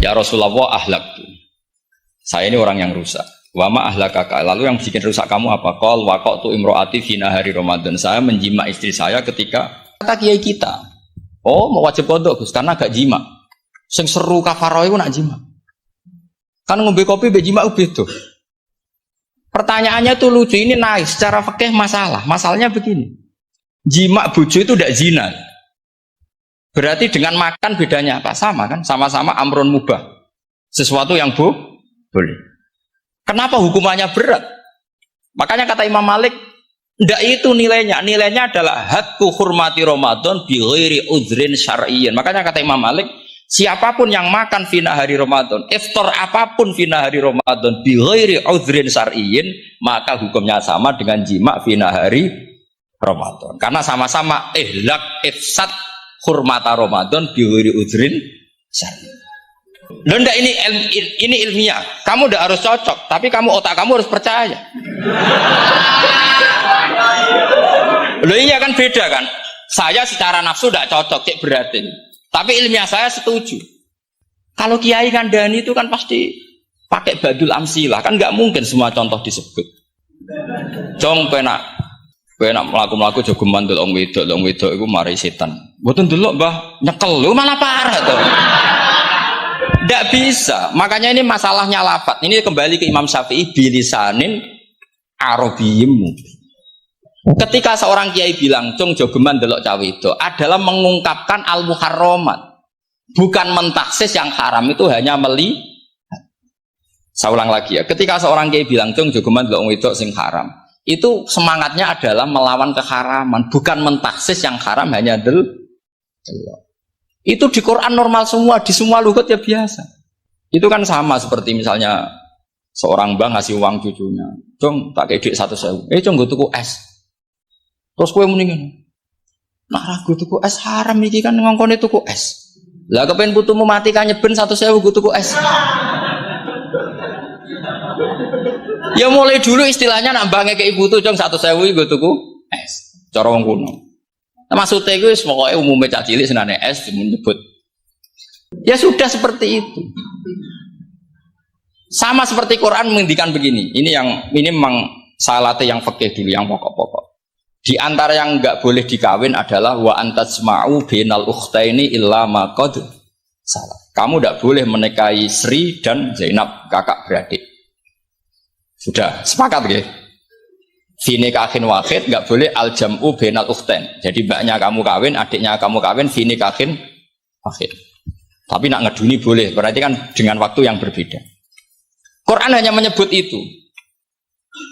Ya Rasulullah ahlaktu. Saya ini orang yang rusak. Wa ma ahlakaka. Lalu yang bikin rusak kamu apa? Qol waqatu imraati fi nahari Ramadan. Saya menjima istri saya ketika kata kiai kita. Oh, mau wajib qada Gus karena gak jima. Sing seru kafarah iku nak jima. Kan ngombe kopi mbek jima beda. Pertanyaannya tuh lucu, ini naik secara fikih masalah. Masalahnya begini. Jima bojo itu tidak zina. Berarti dengan makan bedanya apa? Sama kan? Sama-sama amrun mubah. Sesuatu yang boleh. Kenapa hukumannya berat? Makanya kata Imam Malik, tidak itu nilainya. Nilainya adalah hadku hurmati Ramadan bi ghairi udhrin syar'iyyin. Makanya kata Imam Malik, siapapun yang makan fina hari Ramadan, iftar apapun fina hari Ramadan bi ghairi udhrin syar'iyyin, maka hukumnya sama dengan jima fina hari Ramadan. Karena sama-sama ihlak ifsad hurmata Ramadan bi ghairi udhrin syar'iyyin. Loh enggak, ini ilmiah. Kamu enggak harus cocok, tapi otak kamu harus percaya. Loh iya kan beda kan? Saya secara nafsu enggak cocok, cek berarti. Tapi ilmiah saya setuju. Kalau Kiai Kandani itu kan pasti pakai badul amsilah, kan enggak mungkin semua contoh disebut. Jong penak melaku-melaku jogeman delok wedok iku mari setan. Mboten delok Mbah, nyekel lho malah parah to. Tidak bisa, makanya ini masalahnya lafadz. Ini kembali ke Imam Syafi'i bilisanin arabiyyimu. Ketika seorang kiai bilang cung jogeman delok cawe itu adalah mengungkapkan al-muharramat, bukan mentaksis yang haram itu hanya Saya ulang lagi ya, ketika seorang kiai bilang cung jogeman delok wedok sing haram, itu semangatnya adalah melawan keharaman, bukan mentaksis yang haram hanya delok. Itu di Quran normal semua, di semua lugat ya biasa. Itu kan sama seperti misalnya seorang mbah ngasih uang cucunya, "Cung, tak kei dhuwit 100.000. Cung nggo tuku es." Terus kowe muni ngene. "Nak ragu tuku es haram iki kan ngongkone tuku es." Lah kepen putumu mati kan nyeben 100.000 nggo tuku es. Ya mulai dulu istilahnya nak mbah ngekeki putu cung 100.000 nggo tuku es. Cara wong kuno. Maksudnya itu pokoknya umumnya cak cilik senane es menyebut. Ya sudah seperti itu. Sama seperti Quran menghentikan begini. Ini memang salate yang fikih dulu, yang pokok-pokok. Di antara yang enggak boleh dikawin adalah wa antasma'u bainal ukhtaini illa ma qad salah. Kamu enggak boleh menikahi Sri dan Zainab, kakak beradik. Sudah sepakat nggih? Fi nikahin wahid nggak boleh al jam'u bainal ukhtain. Jadi mbaknya kamu kawin, adiknya kamu kawin, fi nikahin wahid. Tapi nak ngeduni boleh, berarti kan dengan waktu yang berbeda. Quran hanya menyebut itu.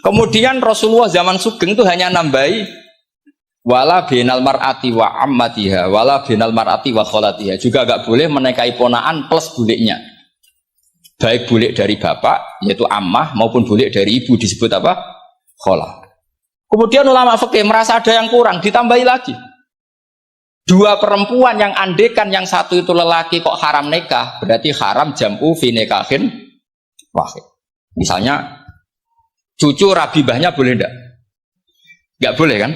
Kemudian Rasulullah zaman Sugeng itu hanya nambahi wala bainal mar'ati wa ammatiha, wala bainal mar'ati wa kholatiha. Juga nggak boleh menikahi ponaan plus buliknya. Baik bulik dari bapak, yaitu ammah, maupun bulik dari ibu disebut apa? Kholah. Kemudian ulama fikih merasa ada yang kurang, ditambahi lagi. Dua perempuan yang andekan yang satu itu lelaki kok haram nikah, berarti haram jam'u fi nikahin wahid. Misalnya cucu rabibahnya boleh enggak? Enggak boleh kan?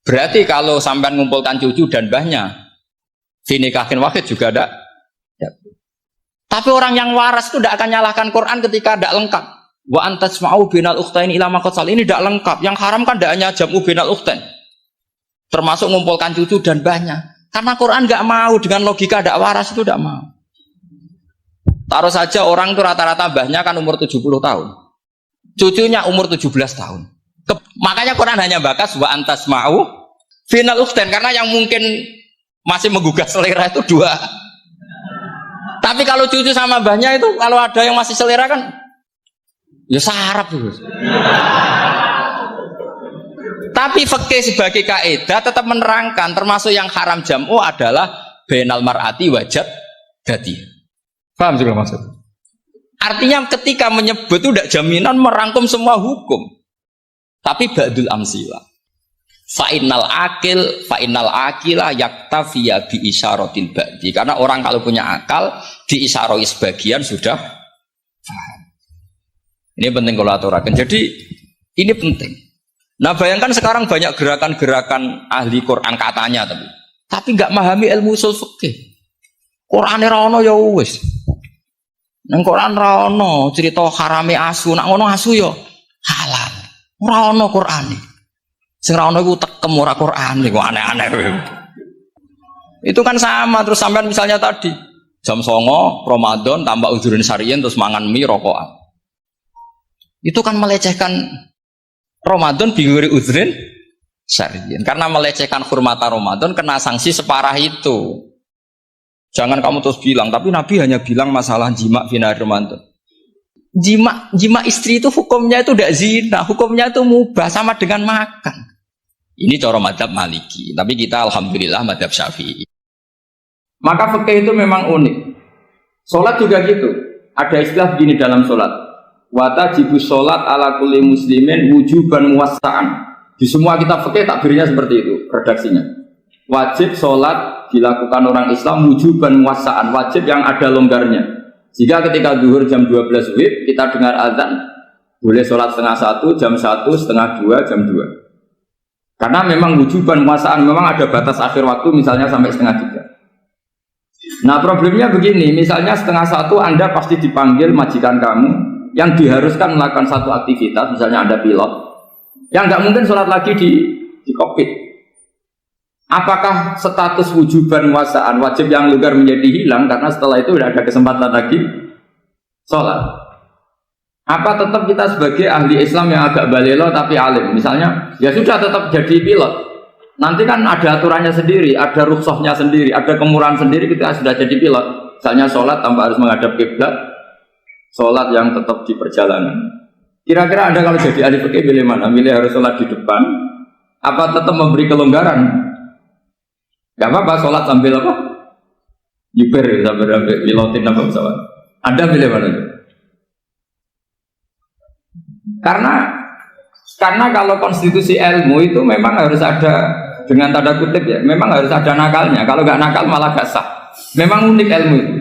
Berarti kalau sampai mengumpulkan cucu dan mbahnya fi nikahin wahid juga enggak. Ya. Tapi orang yang waras itu tidak akan nyalahkan Quran ketika tidak lengkap. Wa antasma'u bainal ukhtain ila ma qad sal. Ini tidak lengkap. Yang haram kan tidak hanya jam'u bainal ukhtain. Termasuk mengumpulkan cucu dan mbahnya. Karena Quran enggak mau dengan logika tidak waras itu tidak mau. Taruh saja orang itu rata-rata mbahnya kan umur 70 tahun. Cucunya umur 17 tahun. Makanya Quran hanya bakas wa antasma'u bainal ukhtain karena yang mungkin masih menggugah selera itu dua. Tapi kalau cucu sama mbahnya itu kalau ada yang masih selera kan ya sarap itu. Tapi fikih sebagai kaidah tetap menerangkan termasuk yang haram jam'u adalah bainal mar'ati wajad dati. Paham juga maksud? Artinya ketika menyebut itu tidak jaminan merangkum semua hukum. Tapi ba'dul amsilah. Fa'innal akila yaktafiya bi isyaratil ba'di. Karena orang kalau punya akal diisyarahi sebagian sudah paham. Ini penting kalau aturakan. Jadi ini penting. Nah bayangkan sekarang banyak gerakan-gerakan ahli Quran katanya tapi nggak memahami ilmu usul fikih. Qur'ane ra ono ya wis. Nang Quran ra ono cerita harame asu, nak ngono asu ya halal. Ora ono Qur'ane. Sing ra ono iku tekem ora Qur'ane kok aneh-aneh. Itu kan sama terus sampean misalnya tadi jam 09.00 Ramadan tambah ujurin syariah terus mangan mie rokokan. Itu kan melecehkan Ramadan biguri uzrin syariah. Karena melecehkan hurmata Ramadan kena sanksi separah itu. Jangan kamu terus bilang, tapi Nabi hanya bilang masalah jima final Ramadan. Jima istri itu hukumnya itu tidak zina, hukumnya itu mubah sama dengan makan. Ini cara mazhab Maliki, tapi kita alhamdulillah mazhab Syafi'i. Maka fikih itu memang unik. Sholat juga gitu. Ada istilah begini dalam sholat. Watajibu sholat ala kulli muslimin wujuban muwassa'an. Di semua kitab fikih takbirnya seperti itu, redaksinya. Wajib sholat dilakukan orang Islam wujuban muwassa'an, wajib yang ada longgarnya. Jika ketika zuhur jam 12 WIB kita dengar azan, boleh sholat setengah 1, jam 1, setengah 2, jam 2. Karena memang wujuban muwassa'an, memang ada batas akhir waktu misalnya sampai setengah 3. Nah problemnya begini, misalnya setengah 1 Anda pasti dipanggil majikan kamu yang diharuskan melakukan satu aktivitas, misalnya Anda pilot, yang nggak mungkin sholat lagi di kokpit. Apakah status wujuban muwassa'an wajib yang longgar menjadi hilang karena setelah itu tidak ada kesempatan lagi sholat? Apa tetap kita sebagai ahli Islam yang agak balelo tapi alim, misalnya ya sudah tetap jadi pilot, nanti kan ada aturannya sendiri, ada rukhsahnya sendiri, ada kemurahan sendiri ketika sudah jadi pilot, misalnya sholat tanpa harus menghadap kiblat, sholat yang tetap di perjalanan. Kira-kira Anda kalau jadi ahli fikih pilih mana? Milih harus sholat di depan apa tetap memberi kelonggaran? Gak apa-apa sholat sambil apa? Yuper sambil pilotin apa pesawat. Anda pilih mana? Karena kalau konstitusi ilmu itu memang harus ada, dengan tanda kutip ya, memang harus ada nakalnya. Kalau nggak nakal malah gak sah. Memang unik ilmu itu.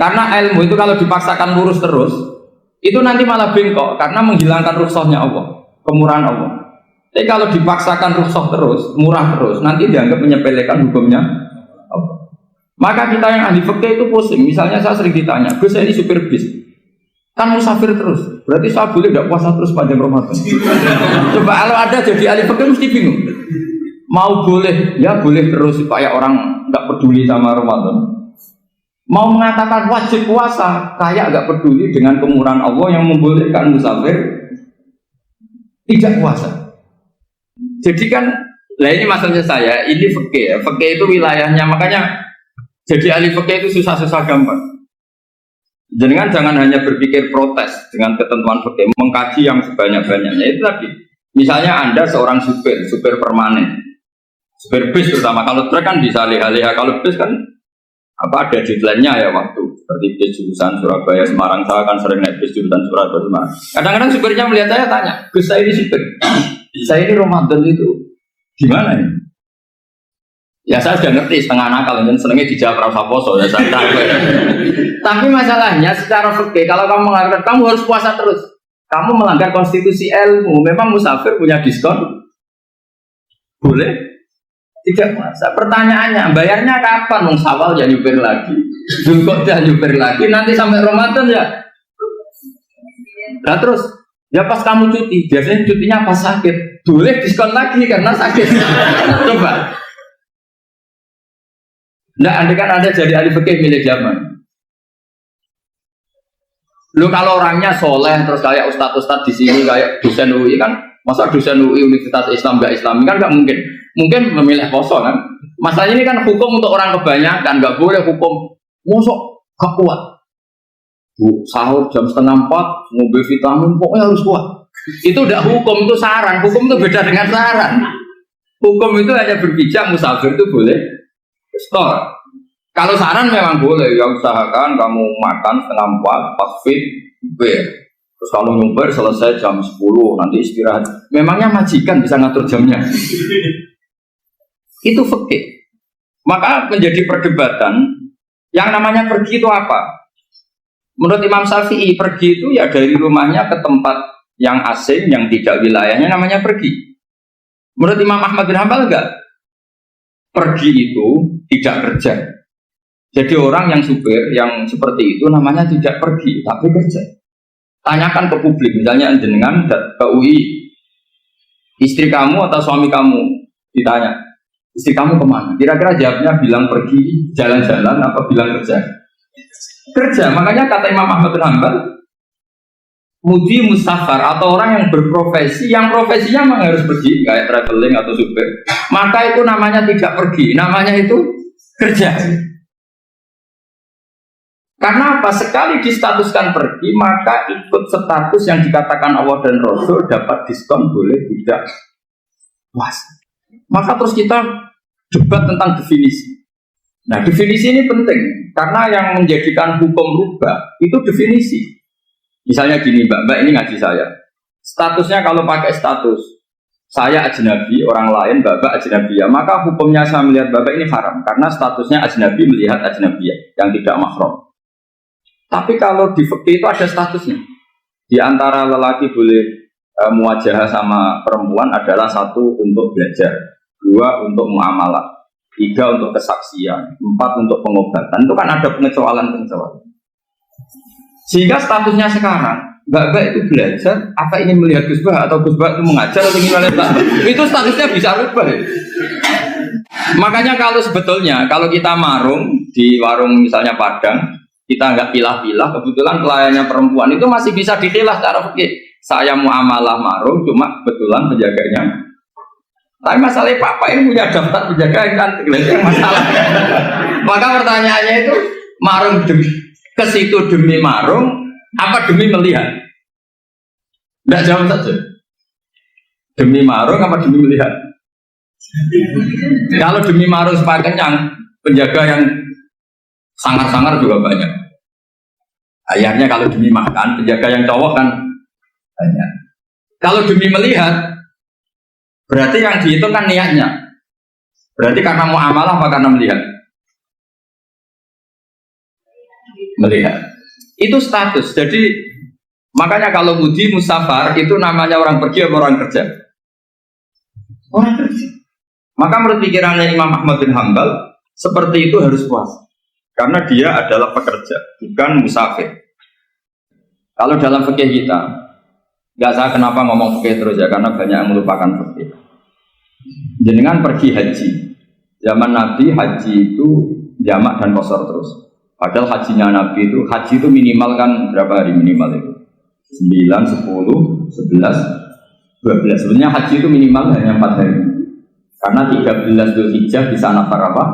Karena ilmu itu kalau dipaksakan lurus terus, itu nanti malah bengkok karena menghilangkan rukhsahnya Allah, kemurahan Allah. Tapi kalau dipaksakan rukhsah terus, murah terus, nanti dianggap menyepelekan hukumnya. Maka kita yang ahli fikih itu pusing. Misalnya saya sering ditanya, Gus saya ini supir bis, kan musafir terus, berarti saya boleh tidak puasa terus pada Ramadan? Coba kalau ada jadi ahli fikih mesti bingung. Mau boleh, ya boleh terus supaya orang nggak peduli sama Ramadan. Mau mengatakan wajib puasa, kayak nggak peduli dengan kemurahan Allah yang membolehkan musafir tidak puasa. Jadi kan, lah ini maksudnya saya, ini fikih ya, fikih itu wilayahnya, makanya jadi ahli fikih itu susah-susah gampang. Jangan hanya berpikir protes dengan ketentuan fikih, mengkaji yang sebanyak-banyaknya. Itu tadi, misalnya Anda seorang supir permanen, supir bis terutama, kalau truk kan bisa alih-alih, kalau bis kan apa ada deadline-nya ya waktu, seperti bis jurusan Surabaya Semarang, saya kan sering naik bis jurusan Surabaya Semarang. Kadang-kadang supirnya melihat saya tanya, Gus saya ini supir, saya ini Ramadan itu gimana ini? Ya saya sudah ngerti setengah nakal, dan senengnya dijawab rasa poso ya saya tahu. Tapi masalahnya secara fikih kalau kamu mengatakan kamu harus puasa terus, kamu melanggar konstitusi ilmu. Memang musafir punya diskon? Boleh? Tidak puasa. Pertanyaannya, bayarnya kapan? Nung Syawal ya nyupir lagi, Dzulqa'dah nyupir lagi, nanti sampai Ramadan ya. Nah terus, ya pas kamu cuti, biasanya cutinya pas sakit, boleh diskon lagi karena sakit. Coba. Nah, andai kan Anda jadi ahli fikih milih zaman. Lu kalau orangnya soleh terus kayak ustadz-ustadz di sini kayak dosen UI kan, masa dosen UI Universitas Islam nggak Islami kan nggak mungkin. Mungkin memilih poso kan. Masalahnya ini kan hukum untuk orang kebanyakan, nggak boleh hukum mosok gak kuat. Bu, sahur jam 3:30 ngobrol vitamin pokoknya harus kuat. Itu udah hukum, itu saran. Hukum itu beda dengan saran. Hukum itu hanya berpijak musafir itu boleh store. Kalau saran memang boleh, ya usahakan kamu makan 3:30 pas fit, terus kalau nyumpir selesai jam 10 nanti istirahat. Memangnya majikan bisa ngatur jamnya? Itu fikih. Maka menjadi perdebatan yang namanya pergi itu apa? Menurut Imam Syafi'i pergi itu ya dari rumahnya ke tempat yang asing yang tidak wilayahnya namanya pergi. Menurut Imam Ahmad bin Hanbal enggak. Pergi itu tidak kerja. Jadi orang yang supir, yang seperti itu namanya tidak pergi, tapi kerja. Tanyakan ke publik, misalnya jenengan ke UI, istri kamu atau suami kamu ditanya, istri kamu kemana? Kira-kira jawabnya bilang pergi jalan-jalan apa bilang kerja? Kerja. Makanya kata Imam Ahmad bin Hanbal, mudi mustafar atau orang yang berprofesi, yang profesinya memang harus pergi, kayak traveling atau supir, maka itu namanya tidak pergi, namanya itu kerja. Karena apa? Sekali distatuskan pergi, maka ikut status yang dikatakan Allah dan Rasul dapat diskon, boleh tidak puas. Maka terus kita debat tentang definisi. Nah, definisi ini penting karena yang menjadikan hukum rubah itu definisi. Misalnya gini, Mbak ini ngaji saya. Statusnya kalau pakai status saya ajnabi, orang lain Bapak ajnabiyah, maka hukumnya saya melihat Bapak ini haram karena statusnya ajnabi melihat ajnabiyah yang tidak mahram. Tapi kalau di fikih itu ada statusnya. Di antara lelaki boleh muwajahah sama perempuan adalah satu untuk belajar, dua untuk muamalah, tiga untuk kesaksian, empat untuk pengobatan. Itu kan ada pengecualian-pengecualian. Sehingga statusnya sekarang, Mbak itu belajar, apa ingin melihat Gus Bah atau Gus Bah itu mengajar atau ingin melihat Mbak? Itu statusnya bisa rubah. Ya? Makanya kalau sebetulnya kalau kita marung di warung misalnya Padang, kita nggak pilah-pilah, kebetulan pelayannya perempuan itu masih bisa dipilah secara fikih. Saya muamalah marung, cuma kebetulan penjaganya. Tapi masalahnya Papa ini punya daftar penjaga yang cantik, itu masalah. Maka pertanyaannya itu marung ke situ demi marung, apa demi melihat? Tidak jawab saja. Demi marung apa demi melihat? Kalau demi marung sepakat yang penjaga yang sangar-sangar juga banyak. Ayahnya kalau demi makan, penjaga yang cowok kan banyak. Kalau demi melihat, berarti yang dihitung kan niatnya. Berarti karena muamalah apa karena melihat? Melihat. Itu status. Jadi makanya kalau mudi musafar itu namanya orang pergi atau orang kerja? Orang kerja. Maka menurut pikirannya Imam Ahmad bin Hanbal, seperti itu harus puasa. Karena dia adalah pekerja, bukan musafir. Kalau dalam fikih kita, nggak saya kenapa ngomong fikih terus ya, karena banyak yang melupakan fikih. Jenengan pergi haji, zaman Nabi haji itu jamak dan qashar terus. Padahal hajinya Nabi itu, haji itu minimal kan berapa hari minimal itu? 9, 10, 11, 12. Sebenarnya haji itu minimal hanya 4 hari. Karena 13 Dzulhijjah bisa nafar apa?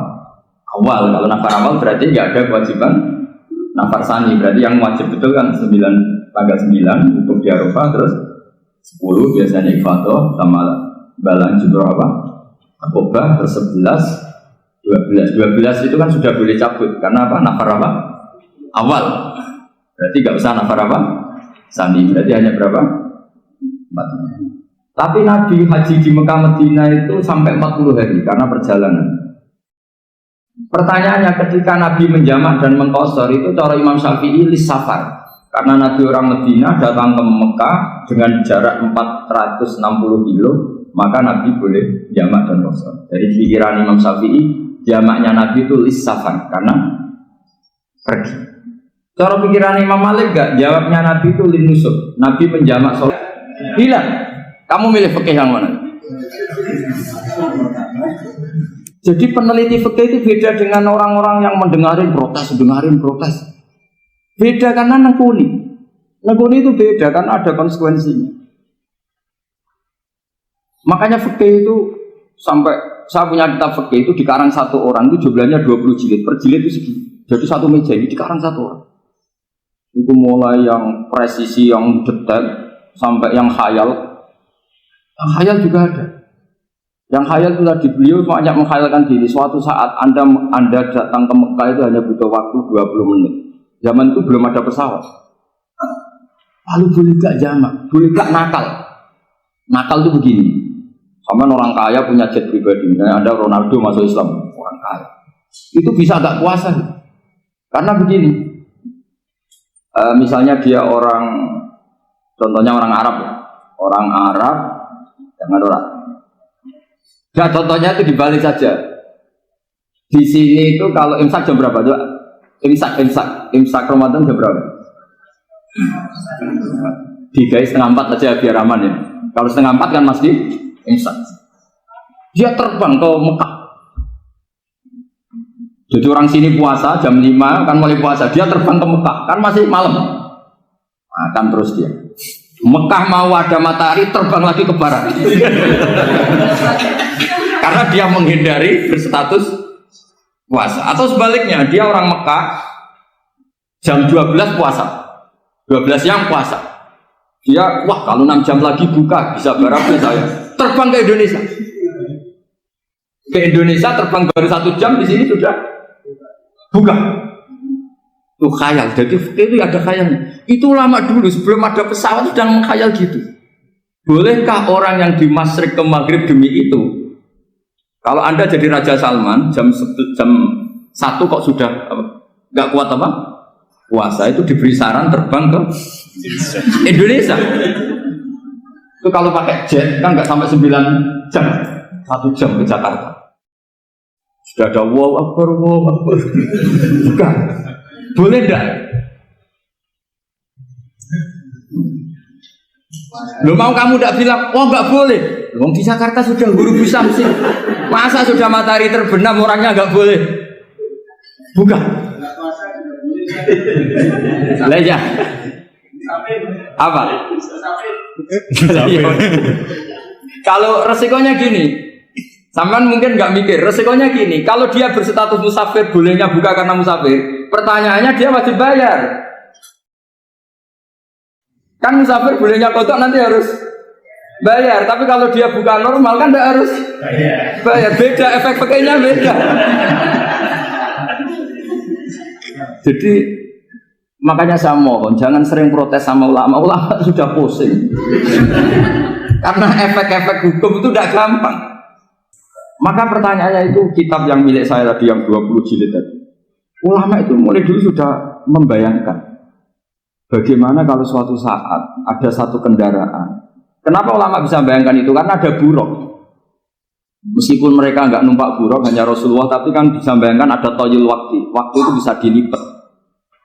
Awal. Kalau nafar awal berarti nggak ada kewajiban nafar sani. Berarti yang wajib betul kan tanggal 9 untuk di Arafah, terus 10 biasanya ifadah sama balang jumroh apa? Akobah, terus 11, 12 itu kan sudah boleh cabut karena apa? Nafar apa? Awal. Berarti nggak usah nafar apa? Sani. Berarti hanya berapa? 4. Tapi Nabi haji di Mekah Medina itu sampai 40 hari karena perjalanan. Pertanyaannya ketika Nabi menjamak dan mengqashar itu cara Imam Syafi'i lis-safar. Karena Nabi orang Medina datang ke Mekah dengan jarak 460 kilo, maka Nabi boleh jamak dan qashar. Dari pikiran Imam Syafi'i, jamaknya Nabi itu lis-safar karena pergi. Cara pikiran Imam Malik enggak, jawabnya Nabi itu lin-nusuk. Nabi menjamak sholat. Hilang. Kamu milih fikih yang mana? Jadi peneliti fikih itu beda dengan orang-orang yang mendengarin protes. Beda karena nekuni. Nekuni itu beda karena ada konsekuensinya. Makanya fikih itu sampai saya punya kitab fikih itu dikarang satu orang itu jumlahnya 20 jilid. Per jilid itu segini. Jadi satu meja ini dikarang satu orang. Itu mulai yang presisi, yang detail sampai yang khayal. Yang khayal juga ada. Yang khayal itu tadi beliau banyak menghayalkan diri. Suatu saat Anda datang ke Mekah itu hanya butuh waktu 20 menit. Zaman itu belum ada pesawat. Lalu boleh gak jamak? Boleh gak nakal? Nakal itu begini. Sama orang kaya punya jet pribadi. Misalnya Anda Ronaldo masuk Islam, orang kaya. Itu bisa gak puasa? Karena begini. Misalnya dia orang, contohnya orang Arab ya. Orang Arab, jangan orang. Nah, contohnya itu dibalik saja. Di sini itu kalau imsak jam berapa? Imsak Ramadan jam berapa? 3:30 aja biar aman ya. Kalau 3:30 kan masih imsak. Dia terbang ke Mekah. Jadi orang sini puasa jam 5 kan mulai puasa, dia terbang ke Mekah kan masih malam. Akan terus dia. Mekah mau ada matahari terbang lagi ke barat. Karena dia menghindari berstatus puasa. Atau sebaliknya, dia orang Mekah jam 12 puasa. 12 siang puasa. Dia, wah kalau 6 jam lagi buka, bisa barangnya saya. Terbang ke Indonesia. Ke Indonesia terbang baru 1 jam, di sini sudah buka. Itu khayal, jadi itu ada khayalnya. Itu lama dulu, sebelum ada pesawat sudah mengkhayal gitu. Bolehkah orang yang di Masyriq ke Maghrib demi itu? Kalau Anda jadi Raja Salman, jam 1 kok sudah nggak kuat apa? Puasa, itu diberi saran terbang ke Indonesia. Itu kalau pakai jet kan nggak sampai 9 jam, 1 jam ke Jakarta. Sudah ada wow akbar. Bukan. Boleh enggak? Lo mau kamu enggak bilang, oh enggak boleh. Wong di Jakarta sudah guru Samsi. Masa sudah matahari terbenam orangnya enggak boleh? Bukan. Leja. Apa? Kalau resikonya gini, sampean mungkin nggak mikir, resikonya gini, kalau dia berstatus musafir, bolehnya buka karena musafir, pertanyaannya dia wajib bayar. Kan musafir bolehnya kodok nanti harus bayar, tapi kalau dia buka normal kan nggak harus bayar, beda, efek-efeknya beda. Jadi makanya saya mohon, jangan sering protes sama ulama sudah pusing. Karena efek-efek hukum itu tidak gampang. Maka pertanyaannya itu kitab yang milik saya tadi yang 20 jilid tadi. Ulama itu mulai dulu sudah membayangkan bagaimana kalau suatu saat ada satu kendaraan. Kenapa ulama bisa membayangkan itu? Karena ada buruk. Meskipun mereka nggak numpak buruk hanya Rasulullah, tapi kan bisa membayangkan ada toyul waktu. Waktu itu bisa dilipat.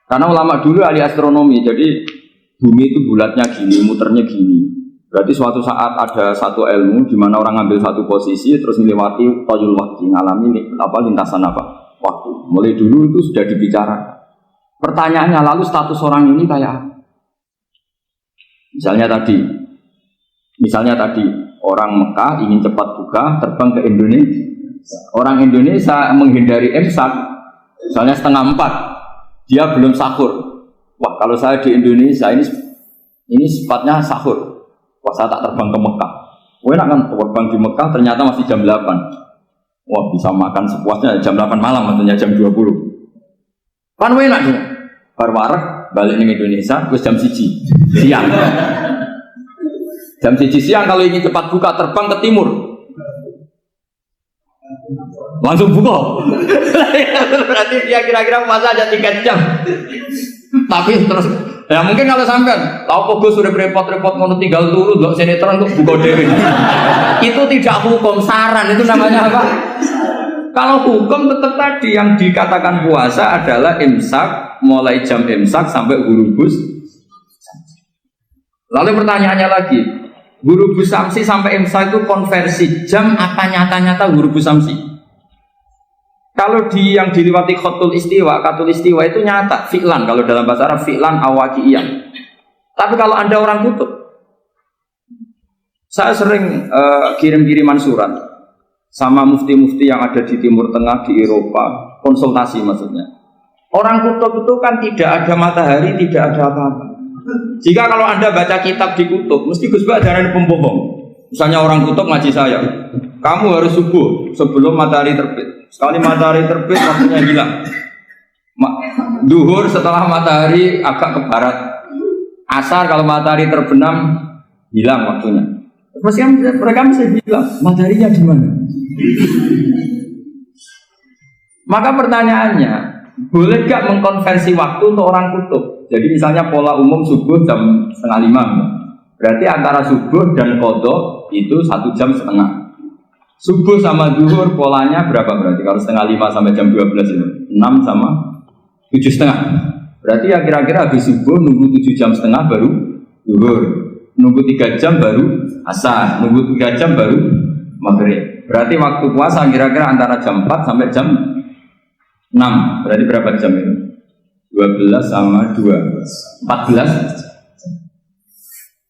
Karena ulama dulu ahli astronomi, jadi bumi itu bulatnya gini, muternya gini. Berarti suatu saat ada satu ilmu di mana orang ngambil satu posisi terus melewati toyul waktu, ngalami lintasan apa? Waktu. Mulai dulu itu sudah dibicarakan. Pertanyaannya lalu status orang ini kayak apa? Misalnya tadi orang Mekah ingin cepat buka terbang ke Indonesia. Orang Indonesia menghindari imsak, misalnya 3:30, dia belum sahur. Wah kalau saya di Indonesia ini sifatnya sahur. Wah saya tak terbang ke Mekah. Enak kan terbang di Mekah ternyata masih jam 8. Wah bisa makan sepuasnya jam 8 malam, maksudnya jam 20. Kan enak dia. Barwarek balik ke Indonesia terus jam 1 siang. Jam 1 siang kalau ingin cepat buka terbang ke timur. Langsung buka. Berarti dia kira-kira puasa aja 3 jam. Tapi terus ya mungkin kalau sampean tahu kok sudah repot-repot ngono tinggal turu ndelok sinetron untuk buka dhewe. Itu tidak hukum, saran itu namanya apa? Kalau hukum tetap tadi yang dikatakan puasa adalah imsak, mulai jam imsak sampai hurubus. Lalu pertanyaannya lagi, hurubus samsi sampai imsak itu konversi jam apa nyata-nyata hurubus samsi? Kalau yang diliwati khatul istiwa itu nyata, fi'lan, kalau dalam bahasa Arab fi'lan awaqiyan. Tapi kalau Anda orang kutub, saya sering kirim-kiriman surat sama mufti-mufti yang ada di Timur Tengah, di Eropa, konsultasi maksudnya. Orang kutub itu kan tidak ada matahari, tidak ada apa-apa. Jika kalau Anda baca kitab di kutub, mesti Gus Ba ada pembohong. Misalnya orang kutub ngaji saya, kamu harus subuh sebelum matahari terbit. Sekali matahari terbit, waktunya hilang. Duhur setelah matahari agak ke barat. Asar kalau matahari terbenam, hilang waktunya. Terus mereka bisa bilang, mataharinya di mana? Maka pertanyaannya, boleh gak mengkonversi waktu untuk orang kutub? Jadi misalnya pola umum subuh jam 4:30. Berarti antara subuh dan qadha itu 1 jam setengah. Subuh sama zuhur polanya berapa berarti? Kalau 4:30 sampai jam 12 itu 6 sama 7. 7,5. Berarti ya kira-kira habis subuh nunggu 7,5 jam baru zuhur. Nunggu 3 jam baru asar. Nunggu 3 jam baru maghrib. Berarti waktu puasa kira-kira antara jam 4 sampai jam 6. Berarti berapa jam itu? 12 sama 2 14.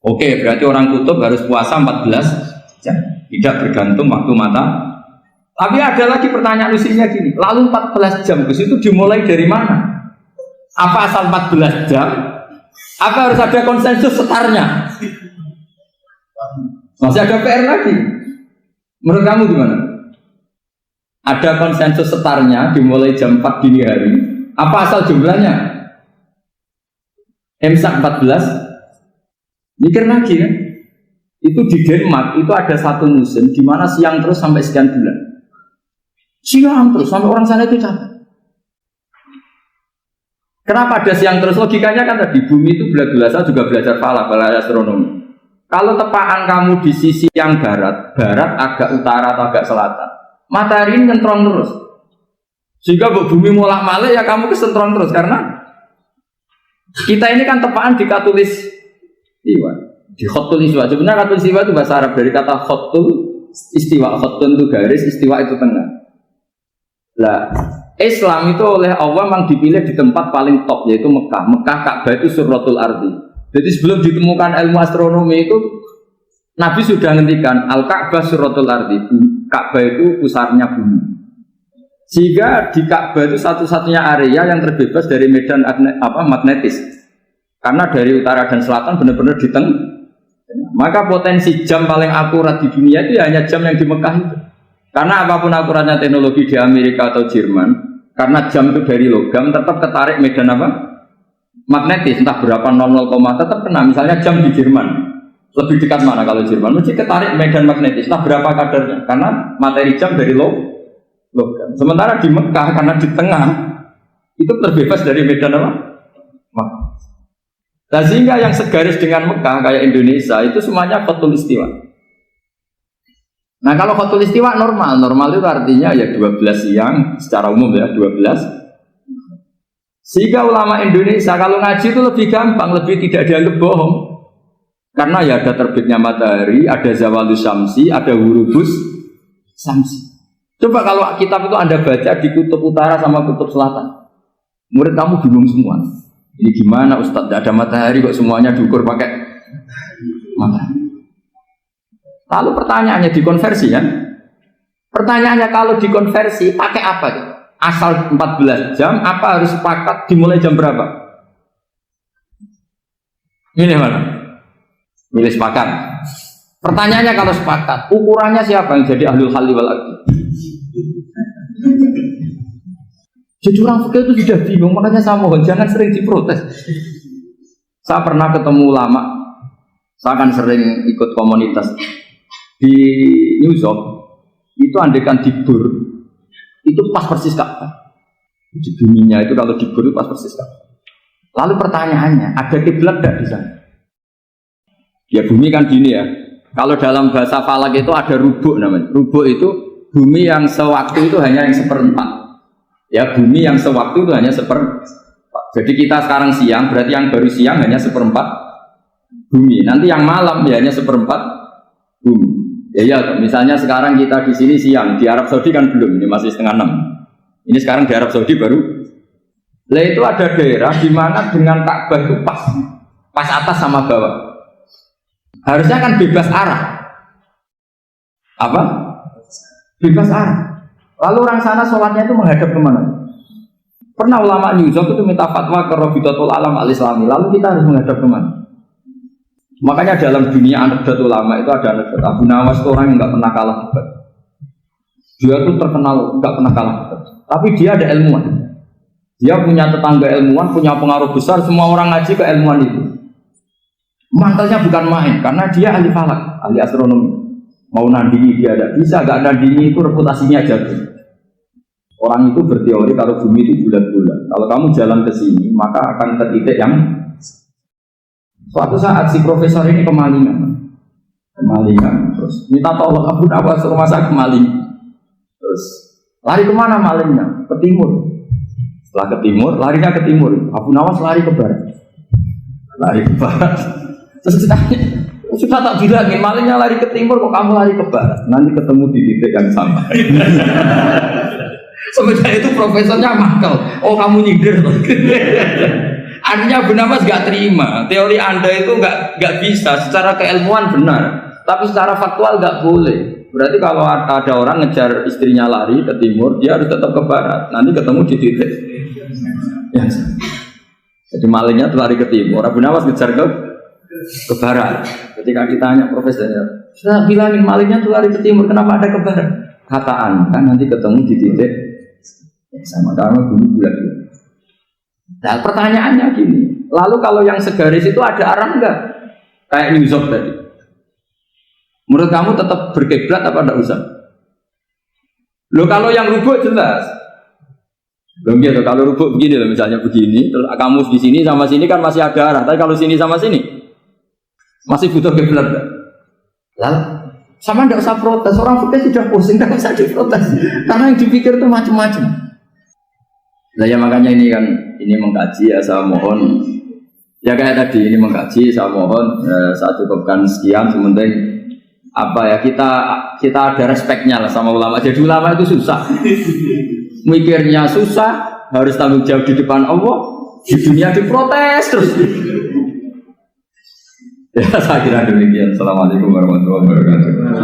Oke, berarti orang kutub harus puasa 14 jam. Tidak bergantung waktu mata. Tapi ada lagi pertanyaan lucunya gini. Lalu 14 jam itu dimulai dari mana? Apa asal 14 jam? Apa harus ada konsensus setarnya? Masih ada PR lagi. Menurut kamu gimana? Ada konsensus setarnya dimulai jam 4 dini hari. Apa asal jumlahnya? Imsak 14. Mikir lagi kan? Itu di Denmark itu ada satu musim di mana siang terus sampai sekian bulan. Siang terus sampai orang sana itu capek. Kenapa ada siang terus? Logikanya kan tadi bumi itu belajar juga belajar falak, belajar astronomi. Kalau tepaan kamu di sisi yang barat agak utara atau agak selatan, matahari ini nyentrong terus. Sehingga bumi molak-malik ya kamu kesentrong terus karena kita ini kan tepaan di khatulistiwa, di khatulistiwa. Sebenarnya khatulistiwa itu bahasa Arab dari kata khatul istiwa, khatun itu garis, istiwa itu tengah. Lah Islam itu oleh Allah memang dipilih di tempat paling top yaitu Mekah. Mekah Ka'bah itu suratul ardi. Jadi sebelum ditemukan ilmu astronomi itu Nabi sudah menghentikan Al-Ka'bah suratul ardi. Ka'bah itu pusarnya bumi. Sehingga di Ka'bah itu satu-satunya area yang terbebas dari medan magnetis. Karena dari utara dan selatan benar-benar di tengah. Maka potensi jam paling akurat di dunia itu ya hanya jam yang di Mekah itu. Karena apapun akuratnya teknologi di Amerika atau Jerman, karena jam itu dari logam tetap ketarik medan apa? Magnetis, entah berapa 00, tetap kena. Misalnya jam di Jerman, lebih dekat mana kalau Jerman? Mesti ketarik medan magnetis, entah berapa kadarnya. Karena materi jam dari logam. Sementara di Mekah, karena di tengah, itu terbebas dari medan apa? Magnetis. Nah, sehingga yang segaris dengan Mekah, kayak Indonesia, itu semuanya khatul istiwa. Nah kalau khatul istiwa normal itu artinya ya 12 siang secara umum ya 12. Sehingga ulama Indonesia kalau ngaji itu lebih gampang, lebih tidak dianggap bohong. Karena ya ada terbitnya matahari, ada zawalus syamsi, ada hurubus syamsi. Coba kalau kitab itu Anda baca di kutub utara sama kutub selatan, murid kamu bingung semua. Ini gimana Ustadz, tidak ada matahari kok semuanya diukur pakai matahari. Lalu pertanyaannya dikonversi kan? Pertanyaannya kalau dikonversi pakai apa? Asal 14 jam, apa harus sepakat dimulai jam berapa? Milih mana? Milih sepakat. Pertanyaannya kalau sepakat, ukurannya siapa yang jadi ahlul halli wal aqdi? Jadi orang fikih itu sudah bingung, makanya saya mohon jangan sering diprotes. Saya pernah ketemu ulama, saya kan sering ikut komunitas di New York, itu andekan dibur, itu pas persis Ka'bah. Di buminya itu kalau dibur itu pas persis Ka'bah. Lalu pertanyaannya, ada kiblat tidak di sana? Ya bumi kan gini ya. Kalau dalam bahasa falak itu ada rubuk namanya. Rubuk itu bumi yang sewaktu itu hanya yang seperempat. Ya bumi yang sewaktu itu hanya seperempat. Jadi kita sekarang siang, berarti yang baru siang hanya seperempat bumi. Nanti yang malam ya hanya seperempat bumi. Ya, misalnya sekarang kita di sini siang, di Arab Saudi kan belum, ini masih 5:30. Ini sekarang di Arab Saudi baru. Lah itu ada daerah di mana dengan Ka'bah itu pas atas sama bawah. Harusnya kan bebas arah. Apa? Bebas arah. Lalu orang sana sholatnya itu menghadap kemana? Pernah ulama New York itu minta fatwa ke Rabitatul Alam Al-Islami. Lalu kita harus menghadap kemana? Makanya dalam dunia anekdot ulama itu ada anekdot Abu Nawas itu orang yang nggak pernah kalah debat. Dia tuh terkenal nggak pernah kalah debat. Tapi dia ada ilmuwan. Dia punya tetangga ilmuwan, punya pengaruh besar. Semua orang ngaji ke ilmuwan itu. Mantelnya bukan main, karena dia ahli falak, ahli astronomi. Mau nandingi dia ada bisa, nggak nandingi itu reputasinya jatuh. Orang itu berteori kalau bumi itu bulat-bulat. Kalau kamu jalan ke sini, maka akan ke titik yang suatu saat si profesor ini kemalingan, terus minta tolong Abu Nawas rumah saya kemalingan, terus lari kemana malingnya? Ke timur. Setelah ke timur, larinya ke timur. Abu Nawas lari ke barat. Lari ke barat. Terus ditanya, sudah tak bilangin, malingnya lari ke timur, kok kamu lari ke barat? Nanti ketemu di titik yang sama. Sebenarnya itu profesornya makel. Oh kamu nyindir. Artinya Abu Nawas gak terima. Teori Anda itu gak bisa. Secara keilmuan benar, tapi secara faktual gak boleh. Berarti kalau ada orang ngejar istrinya lari ke timur, dia harus tetap ke barat. Nanti ketemu di titik. Ya. Jadi malingnya tuh lari ke timur, Abu Nawas ngejar ke barat. Ketika ditanya profesornya, saya bilangin malingnya tuh lari ke timur, kenapa ada ke barat? Kataan kan nanti ketemu di titik sama karena dulu bulan. Nah pertanyaannya gini, lalu kalau yang segaris itu ada arah enggak? Kayak Yusuf tadi. Menurut kamu tetap berkiblat apa enggak usah? Loh kalau yang rubuk jelas. Loh gitu, kalau rubuk begini loh, misalnya begini, terus kamu di sini sama sini kan masih ada arah. Tapi kalau sini sama sini masih butuh kiblat enggak? Lalu sama enggak usah protes, orang fikih sudah pusing, enggak usah diprotes. Karena yang dipikir itu macam-macam. Nah ya makanya ini mengkaji ya, saya mohon ya kayak tadi ini mengkaji, saya mohon saya cukupkan sekian. Sementing apa ya, kita ada respeknya lah sama ulama. Jadi ulama itu susah, mikirnya susah, harus tanggung jawab di depan Allah, di dunia diprotes terus. Ya saya kira demikian. Assalamualaikum warahmatullahi wabarakatuh.